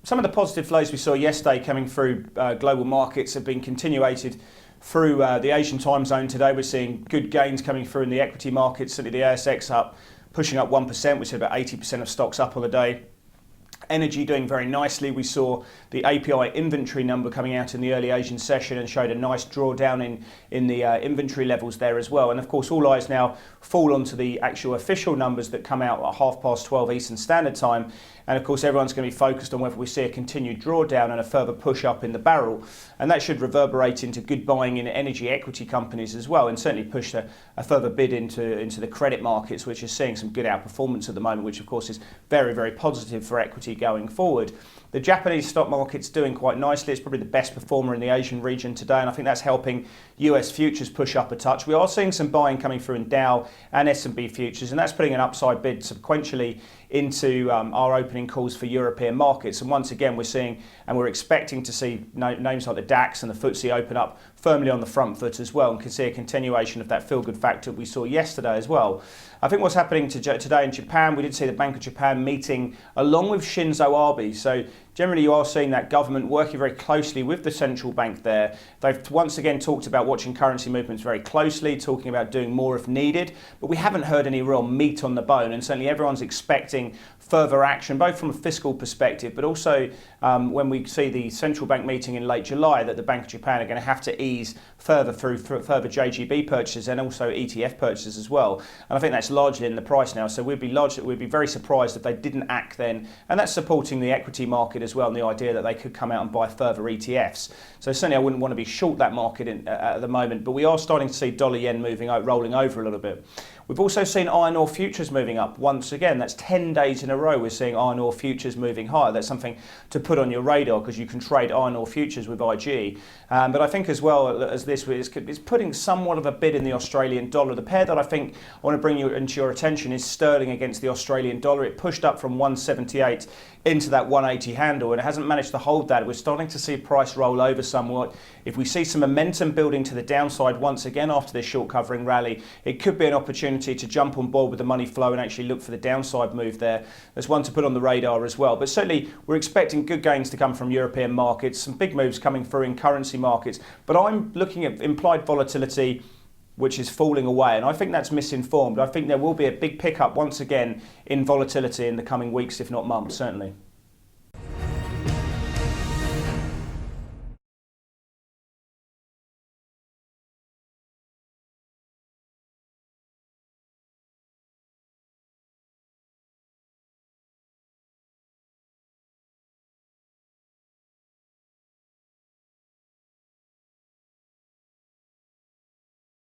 Some of the positive flows we saw yesterday coming through global markets have been continuated through the Asian time zone today. We're seeing good gains coming through in the equity markets. Certainly the ASX up, pushing up 1%, which is about 80% of stocks up on the day. Energy doing very nicely. We saw the API inventory number coming out in the early Asian session and showed a nice drawdown in the inventory levels there as well. And of course, all eyes now fall onto the actual official numbers that come out at 12:30 Eastern Standard Time. And of course, everyone's going to be focused on whether we see a continued drawdown and a further push up in the barrel. And that should reverberate into good buying in energy equity companies as well, and certainly push a further bid into the credit markets, which is seeing some good outperformance at the moment, which of course is very, very positive for equity going forward. The Japanese stock market's doing quite nicely. It's probably the best performer in the Asian region today, and I think that's helping US futures push up a touch. We are seeing some buying coming through in Dow and S&P futures, and that's putting an upside bid sequentially into our opening calls for European markets. And once again, we're seeing and we're expecting to see names like the DAX and the FTSE open up firmly on the front foot as well, and can see a continuation of that feel-good factor we saw yesterday as well. I think what's happening today in Japan, we did see the Bank of Japan meeting along with Shinzo Abe. So generally you are seeing that government working very closely with the central bank there. They've once again talked about watching currency movements very closely, talking about doing more if needed, but we haven't heard any real meat on the bone, and certainly everyone's expecting further action, both from a fiscal perspective, but also when we see the central bank meeting in late July, that the Bank of Japan are going to have to ease further through further JGB purchases and also ETF purchases as well. And I think that's largely in the price now, so we'd be very surprised if they didn't act then, and that's supporting the equity market as well, and the idea that they could come out and buy further ETFs. So certainly I wouldn't want to be short that market at the moment, but we are starting to see dollar yen rolling over a little bit. We've also seen iron ore futures moving up once again. That's 10 days in a row we're seeing iron ore futures moving higher. That's something to put on your radar, because you can trade iron ore futures with IG. But I think as well as this is putting somewhat of a bid in the Australian dollar. The pair that I think I want to bring you into your attention is sterling against the Australian dollar. It pushed up from 178 into that 180 handle, and it hasn't managed to hold that. We're starting to see price roll over somewhat. If we see some momentum building to the downside once again after this short covering rally, it could be an opportunity to jump on board with the money flow and actually look for the downside move there. There's one to put on the radar as well. But certainly we're expecting good gains to come from European markets, some big moves coming through in currency markets. But I'm looking at implied volatility, which is falling away, and I think that's misinformed. I think there will be a big pickup once again in volatility in the coming weeks, if not months, certainly.